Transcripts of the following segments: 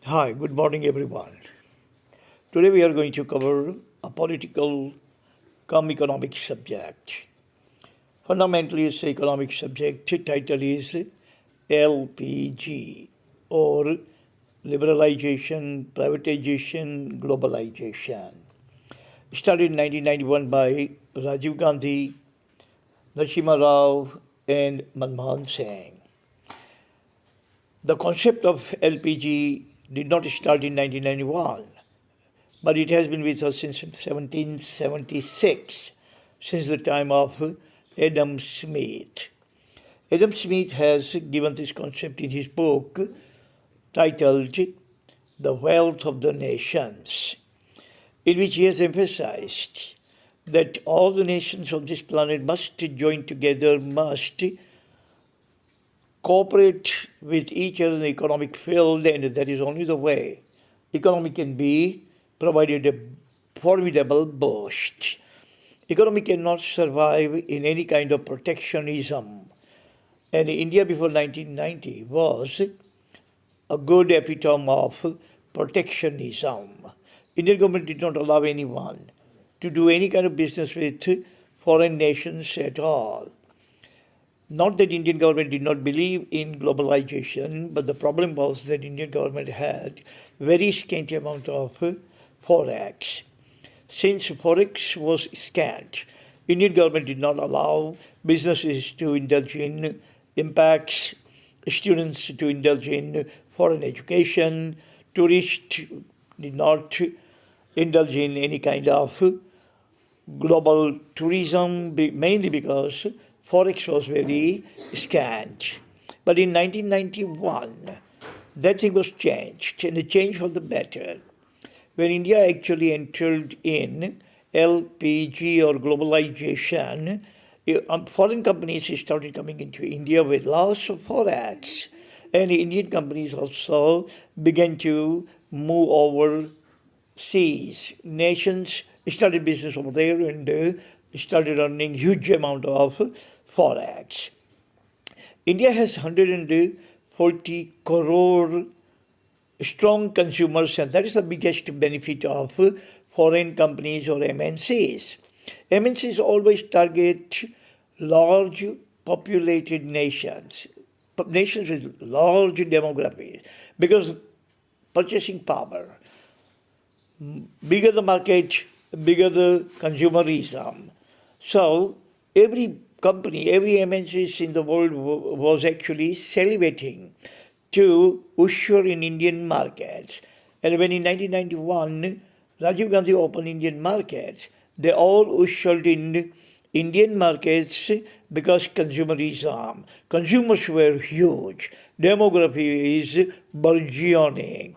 Hi, good morning, everyone. Today we are going to cover a political come economic subject. Fundamentally, it's an economic subject. Title is LPG or Liberalization, Privatization, Globalization. Started in 1991 by Rajiv Gandhi, Narasimha Rao, and Manmohan Singh. The concept of LPG did not start in 1991, but it has been with us since 1776, since the time of Adam Smith. Adam Smith has given this concept in his book titled The Wealth of the Nations, in which he has emphasized that all the nations of this planet must join together, must cooperate with each other in the economic field, and that is only the way economy can be provided a formidable boost. Economy cannot survive in any kind of protectionism. And India before 1990 was a good epitome of protectionism. Indian government did not allow anyone to do any kind of business with foreign nations at all. Not that Indian government did not believe in globalization, but the problem was that Indian government had very scanty amount of forex. Since forex was scant, Indian government did not allow businesses to indulge in impacts, students to indulge in foreign education, tourists did not indulge in any kind of global tourism, mainly because forex was very scant. But in 1991, that thing was changed, and it changed for the better. When India actually entered in LPG or globalization, foreign companies started coming into India with lots of forex. And Indian companies also began to move overseas. Nations started business over there and started earning huge amount of forex. India has 140 crore strong consumers, and that is the biggest benefit of foreign companies or MNCs. MNCs always target large populated nations, nations with large demographies, because purchasing power, bigger the market, bigger the consumerism. So every company, every MNCs in the world was actually salivating to usher in Indian markets. And when in 1991, Rajiv Gandhi opened Indian markets, they all ushered in Indian markets because consumerism. Consumers were huge. Demography is burgeoning.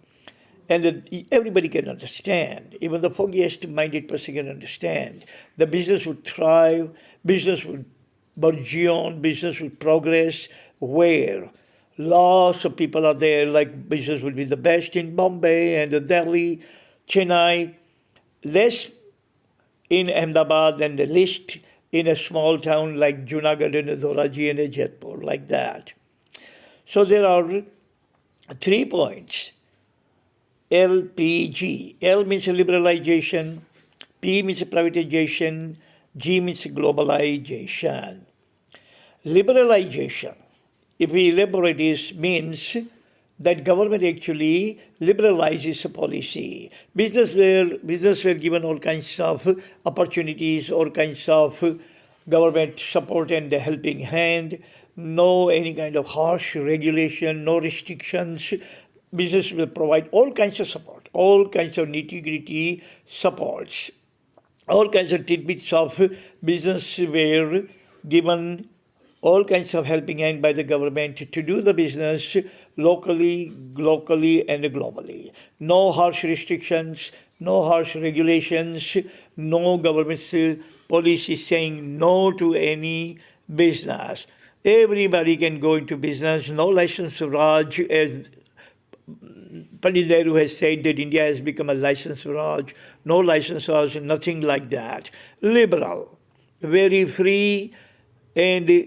And everybody can understand. Even the foggiest minded person can understand. The business would thrive, business would burgeon, business would progress where lots of people are there, like business will be the best in Bombay and Delhi, Chennai, less in Ahmedabad and the least in a small town like Junagadh and Doraji and Jaipur, like that. So there are 3 points. LPG. L means liberalization, P means privatization, G means globalization. Liberalization, if we elaborate this, means that government actually liberalizes a policy. Business were given all kinds of opportunities, all kinds of government support and a helping hand, no any kind of harsh regulation, no restrictions. Business will provide all kinds of support, all kinds of nitty-gritty supports. All kinds of tidbits of business were given, all kinds of helping hand by the government to do the business locally, globally, and globally. No harsh restrictions, no harsh regulations, no government policy saying no to any business. Everybody can go into business, no license Raj, as Pandit Nehru has said that India has become a license Raj, no license Raj, nothing like that. Liberal, very free, and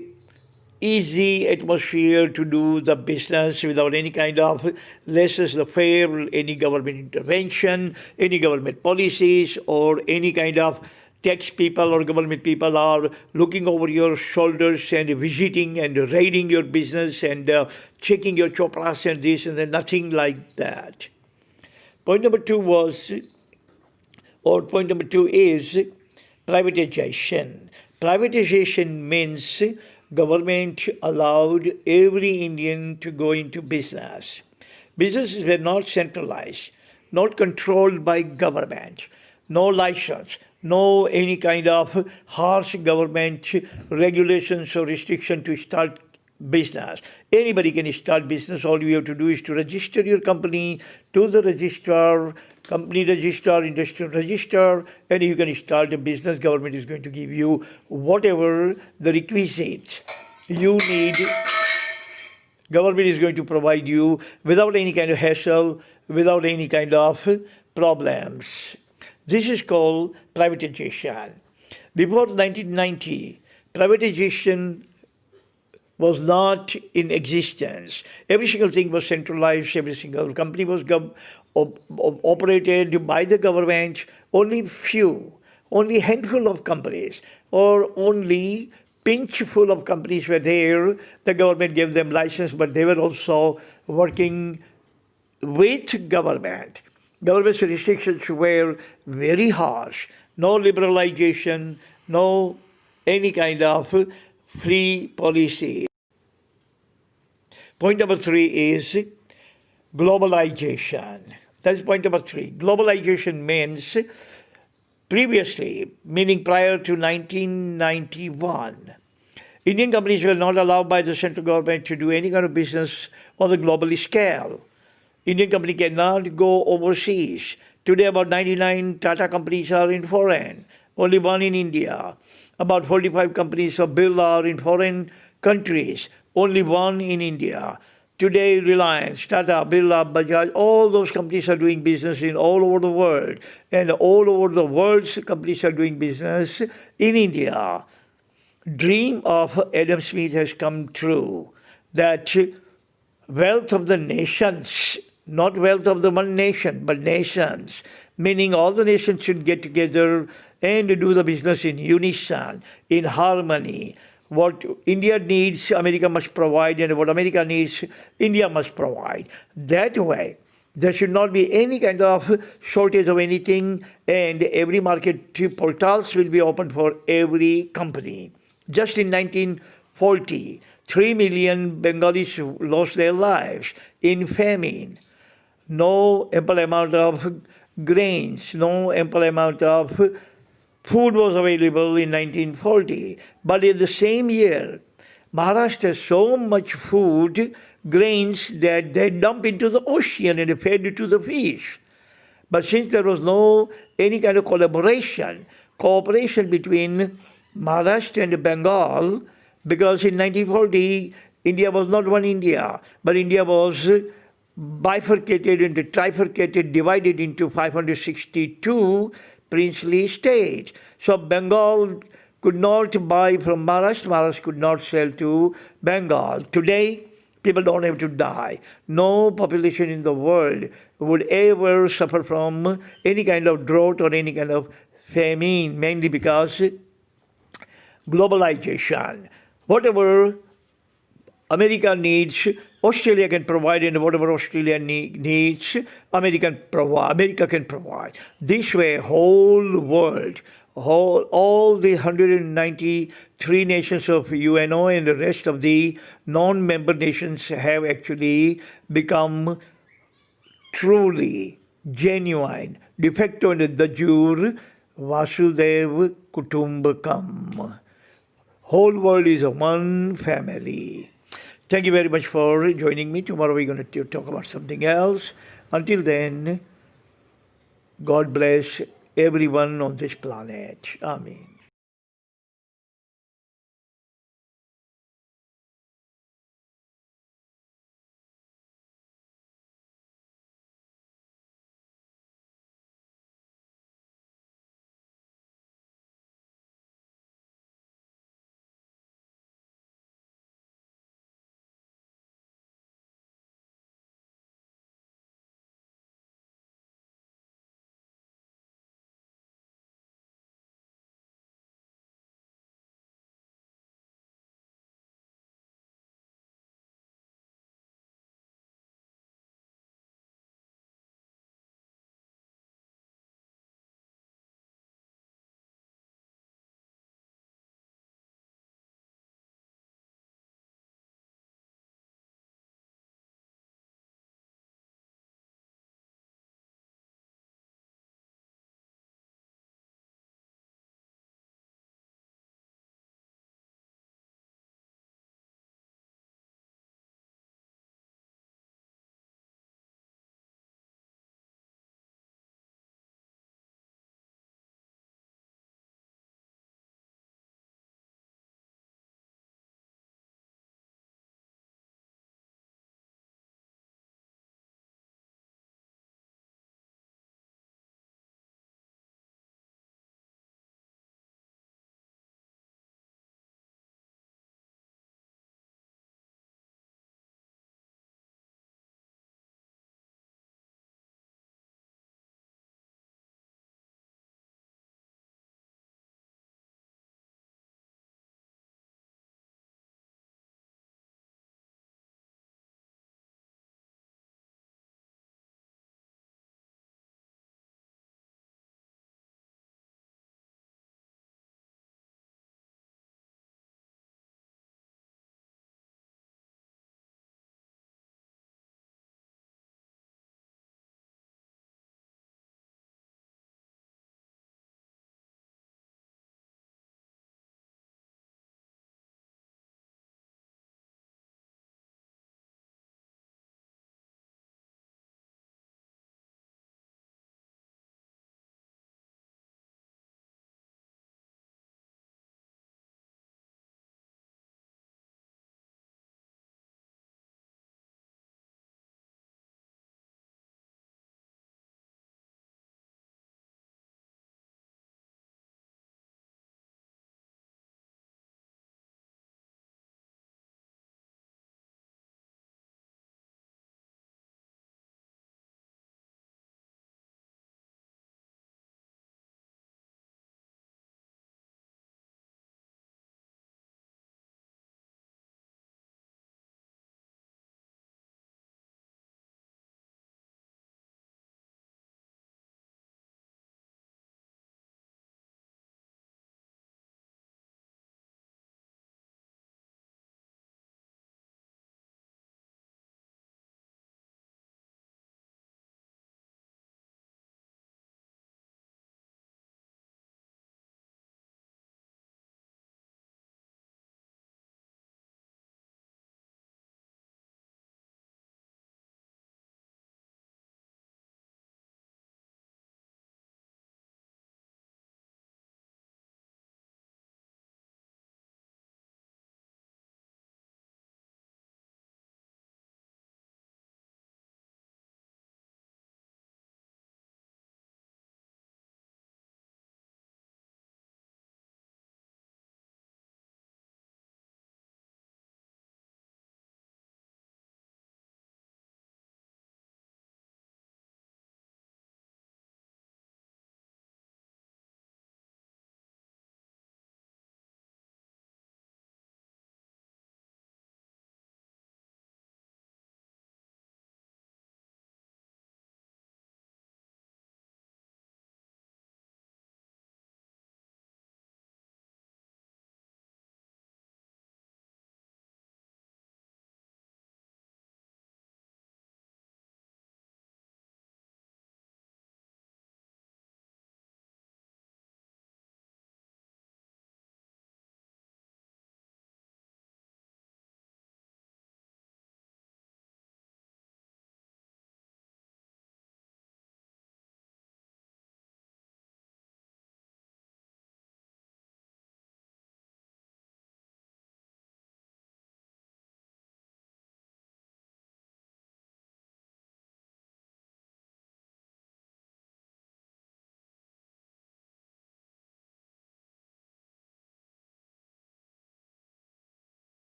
easy atmosphere to do the business without any kind of laissez-faire, any government intervention, any government policies, or any kind of tax people or government people are looking over your shoulders and visiting and raiding your business and checking your chopras and this and then, nothing like that. Point number two is privatization. Privatization means government allowed every Indian to go into business. Businesses were not centralized, not controlled by government, no license, no any kind of harsh government regulations or restriction to start business. Anybody can start business. All you have to do is to register your company to the registrar, company registrar, industrial register, and you can start a business. Government is going to give you whatever the requisites you need. Government is going to provide you without any kind of hassle, without any kind of problems. This is called privatization. Before 1990, privatization was not in existence. Every single thing was centralized. Every single company was operated by the government. Only handful of companies, or only pinchful of companies were there. The government gave them license, but they were also working with government. Government's restrictions were very harsh. No liberalization, no any kind of free policy. Point number three is globalization. That's point number three. Globalization means previously, meaning prior to 1991, Indian companies were not allowed by the central government to do any kind of business on the global scale. Indian company cannot go overseas. Today, about 99 Tata companies are in foreign, only one in India. About 45 companies of Birla are in foreign countries, only one in India. Today, Reliance, Tata, Birla, Bajaj, all those companies are doing business in all over the world. And all over the world, companies are doing business in India. Dream of Adam Smith has come true, that wealth of the nations, not wealth of the one nation, but nations, meaning all the nations should get together and do the business in unison, in harmony. What India needs, America must provide, and what America needs, India must provide. That way, there should not be any kind of shortage of anything, and every market portals will be open for every company. Just in 1940, 3 million Bengalis lost their lives in famine. No ample amount of grains, no ample amount of food was available in 1940. But in the same year, Maharashtra has so much food, grains, that they dump into the ocean and fed to the fish. But since there was no any kind of cooperation between Maharashtra and Bengal, because in 1940, India was not one India, but India was bifurcated and trifurcated, divided into 562 princely states. So Bengal could not buy from Maharashtra, Maharashtra could not sell to Bengal. Today, people don't have to die. No population in the world would ever suffer from any kind of drought or any kind of famine, mainly because globalization. Whatever America needs, Australia can provide, and whatever Australia needs, America can provide. This way, whole world, all the 193 nations of UNO and the rest of the non-member nations have actually become truly genuine, de facto and de jure, Vasudev Kutumbakam. Whole world is one family. Thank you very much for joining me. Tomorrow we're going to talk about something else. Until then, God bless everyone on this planet. Amen.